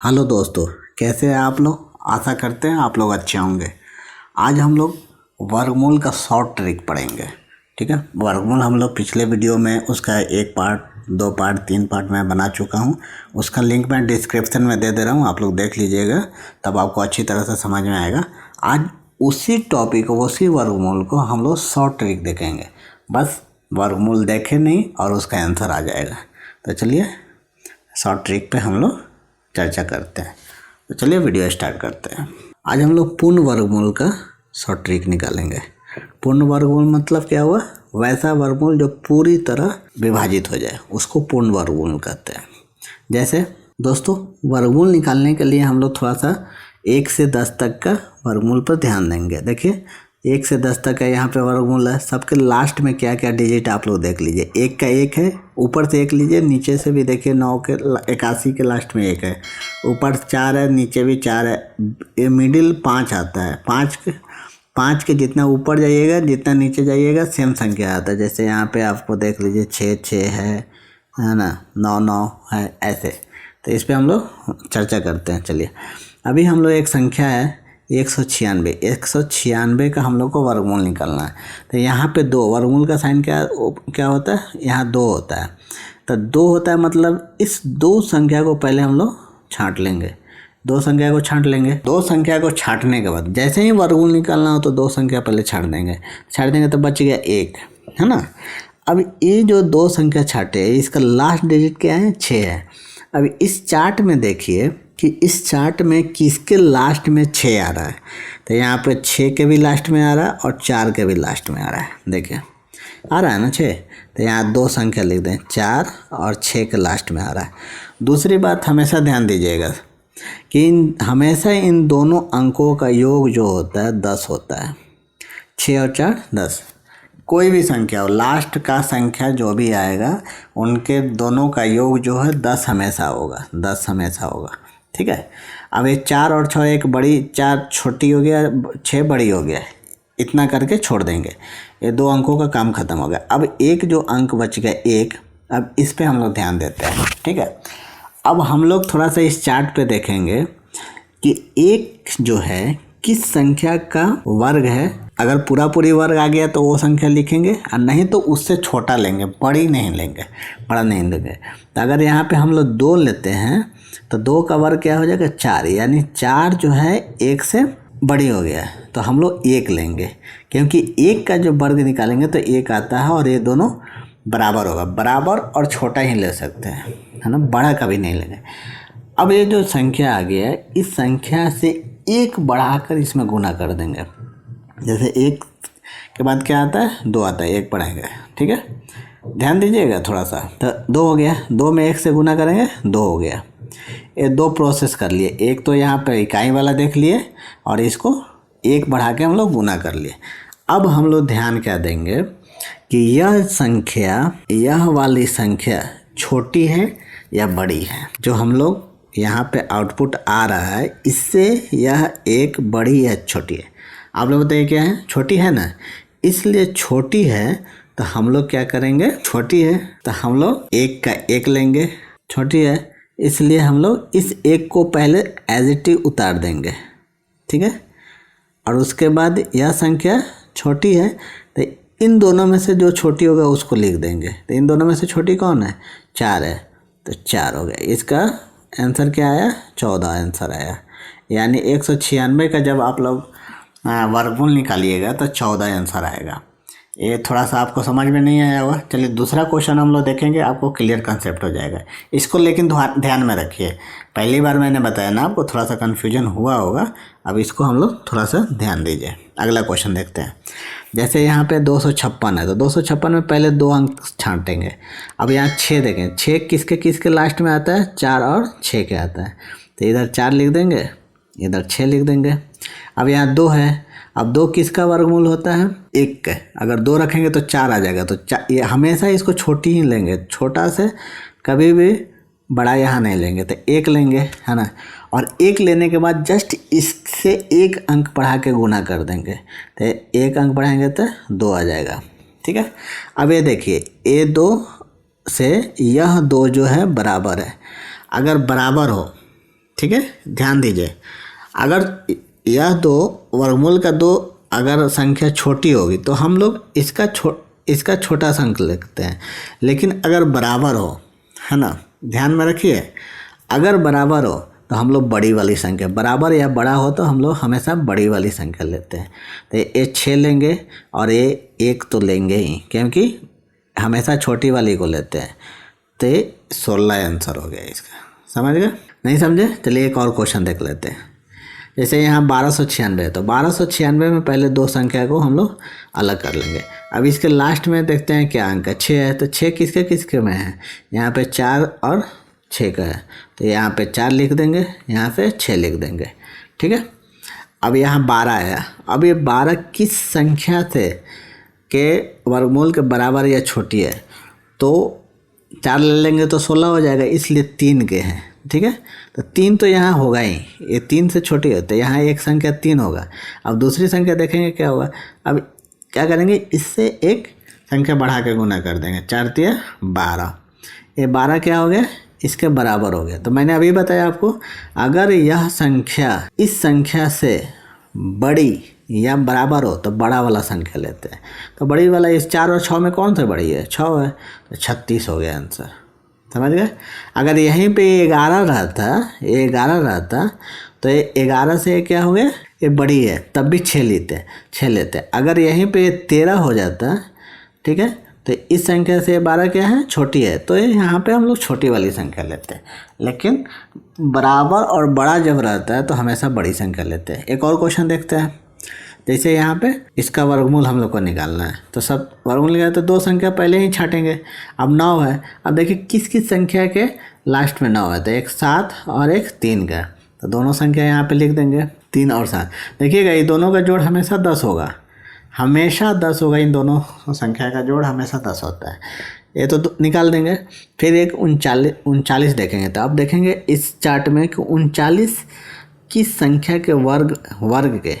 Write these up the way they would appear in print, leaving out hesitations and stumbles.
Hello दोस्तों, कैसे हैं आप लोग। आशा करते हैं आप लोग अच्छे होंगे। आज हम लोग वर्गमूल का शॉर्ट ट्रिक पढ़ेंगे। ठीक है, वर्गमूल हम लोग पिछले वीडियो में उसका एक पार्ट, दो पार्ट, तीन पार्ट मैं बना चुका हूं। उसका लिंक मैं डिस्क्रिप्शन में दे रहा हूं, आप लोग देख लीजिएगा, तब आपको अच्छी तरह से समझ में आएगा। आज उसी टॉपिक, उसी वर्गमूल को हम लोग शॉर्ट ट्रिक देखेंगे। बस वर्गमूल देखे नहीं और उसका आंसर आ जाएगा। तो चलिए शॉर्ट ट्रिक पे हम लोग चर्चा करते हैं। तो चलिए वीडियो स्टार्ट करते हैं। आज हम लोग पूर्ण वर्गमूल का शॉर्ट ट्रिक निकालेंगे। पूर्ण वर्गमूल मतलब क्या हुआ? वैसा वर्गमूल जो पूरी तरह विभाजित हो जाए, उसको पूर्ण वर्गमूल कहते हैं। जैसे दोस्तों, वर्गमूल निकालने के लिए हम लोग थोड़ा सा 1 से 10 तक का वर्गमूल पर ध्यान देंगे। देखिए 1 से 10 तक का यहाँ पे वर्गमूल है। सबके लास्ट में क्या क्या डिजिट आप लोग देख लीजिए। 1 का 1 है, ऊपर से 1 लीजिए, नीचे से भी देखिए 9 के 81 के लास्ट में 1 है, ऊपर 4 है, नीचे भी 4 है, ये मिडिल 5 आता है। 5 के जितना ऊपर जाइएगा, जितना नीचे जाइएगा, सेम संख्या आता है। जैसे यहाँ पे आपको देख लीजिए 6 है ना, 9 है, ऐसे। तो इस पर हम लोग चर्चा करते हैं। चलिए अभी हम लोग एक संख्या है 196 का हम लोग को वर्गमूल निकालना है। तो यहाँ पे 2 वर्गमूल का साइन क्या होता है? यहाँ 2 होता है। तो 2 होता है मतलब इस 2 संख्या को पहले हम लोग छांट लेंगे। 2 संख्या को छांट लेंगे। 2 संख्या को छांटने के बाद जैसे ही वर्गमूल निकालना हो तो 2 संख्या पहले छांट देंगे तो बच गया 1, है ना। अब ये जो 2 संख्या छाटे, इसका लास्ट डिजिट क्या है? 6 है। अब इस चार्ट में देखिए कि इस चार्ट में किसके लास्ट में 6 आ रहा है। तो यहाँ पे 6 के भी लास्ट में आ रहा है और 4 के भी लास्ट में आ रहा है। देखिए आ रहा है ना 6। तो यहाँ 2 संख्या लिख दें, 4 और 6 के लास्ट में आ रहा है। दूसरी बात हमेशा ध्यान दीजिएगा कि हमेशा इन दोनों अंकों का योग जो होता है 10 होता है। 6 और 4 10। कोई भी संख्या हो, लास्ट का संख्या जो भी आएगा उनके दोनों का योग जो है 10 हमेशा होगा। 10 हमेशा होगा। ठीक है। अब ये 4 और 6, एक बड़ी 4 छोटी हो गया, 6 बड़ी हो गया, इतना करके छोड़ देंगे। ये 2 अंकों का काम खत्म हो गया। अब एक जो अंक बच गया 1, अब इस पे हम लोग ध्यान देते हैं। ठीक है। अब हम लोग थोड़ा सा इस चार्ट पे देखेंगे कि 1 जो है किस संख्या का वर्ग है। अगर पूरी वर्ग आ गया तो वो संख्या लिखेंगे, और नहीं तो उससे छोटा लेंगे, बड़ी नहीं लेंगे, बड़ा नहीं लेंगे। तो अगर यहाँ पे हम लोग 2 लेते हैं तो 2 का वर्ग क्या हो जाएगा? 4, यानी 4 जो है 1 से बड़ी हो गया है। तो हम लोग 1 लेंगे, क्योंकि 1 का जो वर्ग निकालेंगे तो 1 आता है और ये दोनों बराबर होगा। बराबर और छोटा ही ले सकते हैं, है ना, बड़ा कभी नहीं लेंगे। अब ये जो संख्या आ गया है, इस संख्या से 1 बढ़ाकर इसमें गुना कर देंगे। जैसे 1 के बाद क्या आता है? 2 आता है, 1 बढ़ाएंगे। ठीक है, ध्यान दीजिएगा थोड़ा सा। तो 2 हो गया, 2 में 1 से गुना करेंगे, 2 हो गया। ये 2 प्रोसेस कर लिए। एक तो यहाँ पे इकाई वाला देख लिए और इसको 1 बढ़ा के हम लोग गुना कर लिए। अब हम लोग ध्यान क्या देंगे कि यह संख्या, यह वाली संख्या छोटी है या बड़ी है। जो हम लोग यहाँ पे आउटपुट आ रहा है, इससे यह एक बड़ी या छोटी है। आप लोग बताइए क्या है? छोटी है ना। इसलिए छोटी है तो हम लोग क्या करेंगे? छोटी है तो हम लोग 1 का 1 लेंगे। छोटी है इसलिए हम लोग इस 1 को पहले एज इट इज उतार देंगे। ठीक है। और उसके बाद यह संख्या छोटी है तो इन दोनों में से जो छोटी होगा उसको लिख देंगे। तो इन दोनों में से छोटी कौन है? 4 है, तो 4 हो गया। इसका आंसर क्या आया? 14 आंसर आया। यानी 196 का जब आप लोग वर्गमूल निकालिएगा तो 14 आंसर आएगा। ये थोड़ा सा आपको समझ में नहीं आया होगा। चलिए दूसरा क्वेश्चन हम लोग देखेंगे, आपको क्लियर कंसेप्ट हो जाएगा। इसको लेकिन ध्यान में रखिए, पहली बार मैंने बताया ना आपको, थोड़ा सा कन्फ्यूजन हुआ होगा। अब इसको हम लोग थोड़ा सा ध्यान दीजिए। अगला क्वेश्चन देखते हैं। जैसे यहाँ पे 256 है, तो 256 में पहले 2 अंक छांटेंगे। अब यहाँ 6 देखें, 6 किसके लास्ट में आता है? 4 और 6 के आता है। तो इधर 4 लिख देंगे, इधर 6 लिख देंगे। अब यहाँ 2 है। अब 2 किसका वर्गमूल होता है? 1 का। अगर 2 रखेंगे तो 4 आ जाएगा। तो ये हमेशा इसको छोटी ही लेंगे, छोटा से कभी भी बड़ा यहाँ नहीं लेंगे। तो 1 लेंगे, है ना। और 1 लेने के बाद जस्ट इससे 1 अंक बढ़ा के गुना कर देंगे। तो 1 अंक बढ़ाएंगे तो 2 आ जाएगा। ठीक है। अब ये देखिए, ये 2 से यह 2 जो है बराबर है। अगर बराबर हो ठीक है, ध्यान दीजिए। अगर यह दो वर्गमूल का दो अगर संख्या छोटी होगी तो हम लोग इसका छोटा अंक लिखते हैं, लेकिन अगर बराबर हो, है ना, ध्यान में रखिए, अगर बराबर हो तो हम लोग बड़ी वाली संख्या, बराबर या बड़ा हो तो हम लोग हमेशा बड़ी वाली संख्या लेते हैं। तो ये 6 लेंगे और ये 1 तो लेंगे ही, क्योंकि हमेशा छोटी वाली को लेते हैं। तो ये 16 आंसर हो गया इसका। समझ गए? नहीं समझे? चलिए एक और क्वेश्चन देख लेते हैं। जैसे यहाँ 1296 है, तो 1296 में पहले दो संख्या को हम लोग अलग कर लेंगे। अब इसके लास्ट में देखते हैं क्या अंक है, 6 है, तो 6 किसके किसके में है, यहाँ पे 4 और 6 का है, तो यहाँ पे 4 लिख देंगे, यहाँ पे 6 लिख देंगे। ठीक है, अब यहाँ 12 आया। अब ये 12 किस संख्या से के वर्गमूल के बराबर या छोटी है, तो 4 ले लेंगे तो 16 हो जाएगा, इसलिए 3 के हैं। ठीक है, तो 3 तो यहाँ होगा ही, ये 3 से छोटी है, तो यहाँ एक संख्या 3 होगा। अब दूसरी संख्या देखेंगे क्या होगा। अब क्या करेंगे, इससे एक संख्या बढ़ा के गुना कर देंगे, 4 तिया 12, ये 12 क्या हो गया, इसके बराबर हो गया। तो मैंने अभी बताया आपको, अगर यह संख्या इस संख्या से बड़ी या बराबर हो तो बड़ा वाला संख्या लेते हैं। तो बड़ी वाला इस 4 और 6 में कौन सा बड़ी है, 6 है, तो 36 हो गया आंसर। समझ गए? अगर यहीं पे 11 रहता, ये 11 रहता, तो ये 11 से क्या हो गया, ये बड़ी है, तब भी 6 लेते। अगर यहीं पे 13 हो जाता, ठीक है, तो इस संख्या से 12 क्या है, छोटी है, तो यहाँ पे हम लोग छोटी वाली संख्या लेते हैं। लेकिन बराबर और बड़ा जब रहता है तो हमेशा बड़ी संख्या लेते हैं। एक और क्वेश्चन देखते हैं। जैसे यहाँ पे इसका वर्गमूल हम लोग को निकालना है, तो सब वर्गमूल निकाले तो दो संख्या पहले ही छाटेंगे। अब 9 है, अब देखिए किस किस संख्या के लास्ट में 9 है, तो एक 7 और एक 3 का, तो दोनों संख्या यहाँ पे लिख देंगे, 3 और 7। देखिएगा ये दोनों का जोड़ हमेशा 10 होगा, हमेशा 10 होगा, इन दोनों संख्या का जोड़ हमेशा 10 होता है। ये तो निकाल देंगे। फिर एक 39 देखेंगे, तो अब देखेंगे इस चार्ट में कि 39 किस संख्या के वर्ग के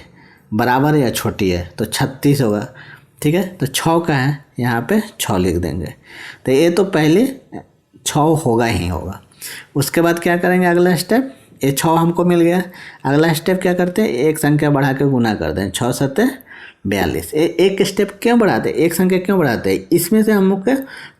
बराबर या छोटी है, तो 36 होगा। ठीक है, तो 6 का है, यहाँ पे 6 लिख देंगे। तो ये तो पहले 6 होगा ही होगा। उसके बाद क्या करेंगे, अगला स्टेप, ये 6 हमको मिल गया, अगला स्टेप क्या करते हैं, एक संख्या बढ़ा के गुना कर दें, 6 7 42। एक स्टेप क्यों बढ़ाते हैं, एक संख्या क्यों बढ़ाते हैं, इसमें से हम लोग को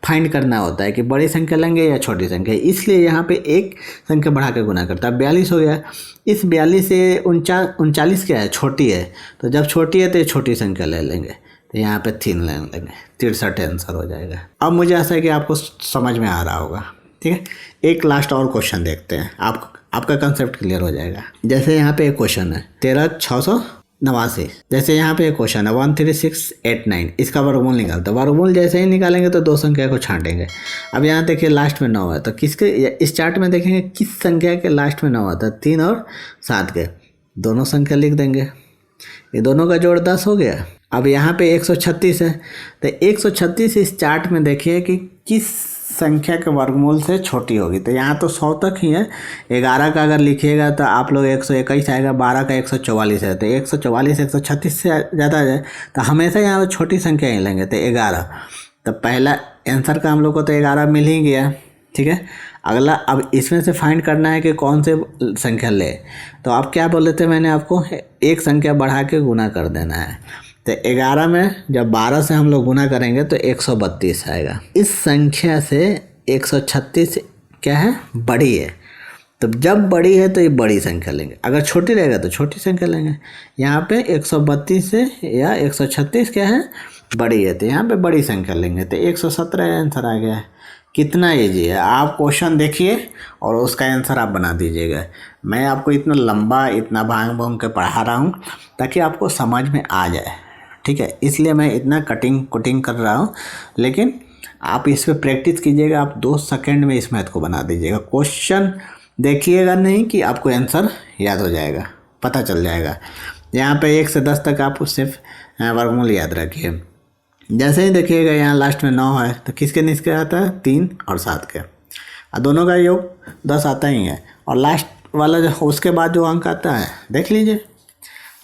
फाइंड करना होता है कि बड़ी संख्या लेंगे या छोटी संख्या, इसलिए यहाँ पे एक संख्या बढ़ा के गुना करता है। 42 हो गया, इस 42 से 39 क्या है, छोटी है, तो जब छोटी है तो ये छोटी संख्या ले लेंगे, तो यहाँ पे 3 ले लेंगे, 63 आंसर हो जाएगा। अब मुझे ऐसा है कि आपको समझ में आ रहा होगा। ठीक है, एक लास्ट और क्वेश्चन देखते हैं, आपका कंसेप्ट क्लियर हो जाएगा। जैसे यहाँ पे एक क्वेश्चन है 13,689, जैसे यहाँ पे एक क्वेश्चन है 13689, इसका वर्गमूल निकालते हैं। वर्गमूल जैसे ही निकालेंगे तो दो संख्या को छांटेंगे। अब यहाँ देखिए लास्ट में 9 है, तो किसके, इस चार्ट में देखेंगे किस संख्या के लास्ट में 9 आता है, 3 और 7 के, दोनों संख्या लिख देंगे, ये दोनों का जोड़ 10 हो गया। अब यहाँ पे 136 है, तो 136 इस चार्ट में देखिए कि किस संख्या के वर्गमूल से छोटी होगी, तो यहाँ तो 100 तक ही है। 11 का अगर लिखिएगा तो आप लोग 121 आएगा, 12 का 144 है, तो 144 136 से ज़्यादा आ जाए तो हमेशा यहाँ पर छोटी संख्या ही लेंगे, तो 11। तो पहला आंसर का हम लोग को तो 11 मिल ही गया। ठीक है, अगला अब इसमें से फाइंड करना है कि कौन से संख्या ले, तो आप क्या बोले थे, मैंने आपको एक संख्या बढ़ा के गुना कर देना है। तो 11 में जब 12 से हम लोग गुना करेंगे तो 132 आएगा। इस संख्या से 136 क्या है, बड़ी है, तो जब बड़ी है तो ये बड़ी संख्या लेंगे, अगर छोटी रहेगा तो छोटी संख्या लेंगे। यहाँ पे 132 से या 136 क्या है, बड़ी है, तो यहाँ पे बड़ी संख्या लेंगे, तो 117 आंसर आ गया है। कितना ईजी है, आप क्वेश्चन देखिए और उसका आंसर आप बना दीजिएगा। मैं आपको इतना लंबा, इतना भांग भूंग के पढ़ा रहा हूँ ताकि आपको समझ में आ जाए। ठीक है, इसलिए मैं इतना कटिंग कर रहा हूँ, लेकिन आप इस पर प्रैक्टिस कीजिएगा, आप 2 सेकंड में इस मैथ को बना दीजिएगा। क्वेश्चन देखिएगा नहीं कि आपको आंसर याद हो जाएगा, पता चल जाएगा। यहाँ पे 1 से 10 तक आप सिर्फ वर्गमूल याद रखिए। जैसे ही देखिएगा यहाँ लास्ट में 9 है, तो किसके निश्चय आता है, 3 और 7 के, और दोनों का योग 10 आता ही है। और लास्ट वाला जो उसके बाद जो अंक आता है, देख लीजिए,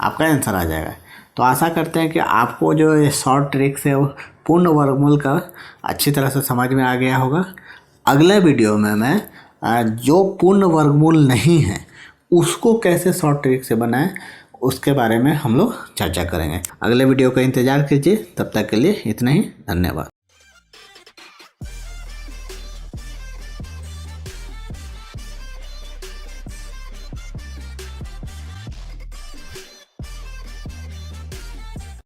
आपका आंसर आ जाएगा। तो आशा करते हैं कि आपको जो ये शॉर्ट ट्रिक्स है वो पूर्ण वर्गमूल का अच्छी तरह से समझ में आ गया होगा। अगले वीडियो में मैं जो पूर्ण वर्गमूल नहीं है उसको कैसे शॉर्ट ट्रिक से बनाएं उसके बारे में हम लोग चर्चा करेंगे। अगले वीडियो का इंतज़ार कीजिए। तब तक के लिए इतना ही, धन्यवाद।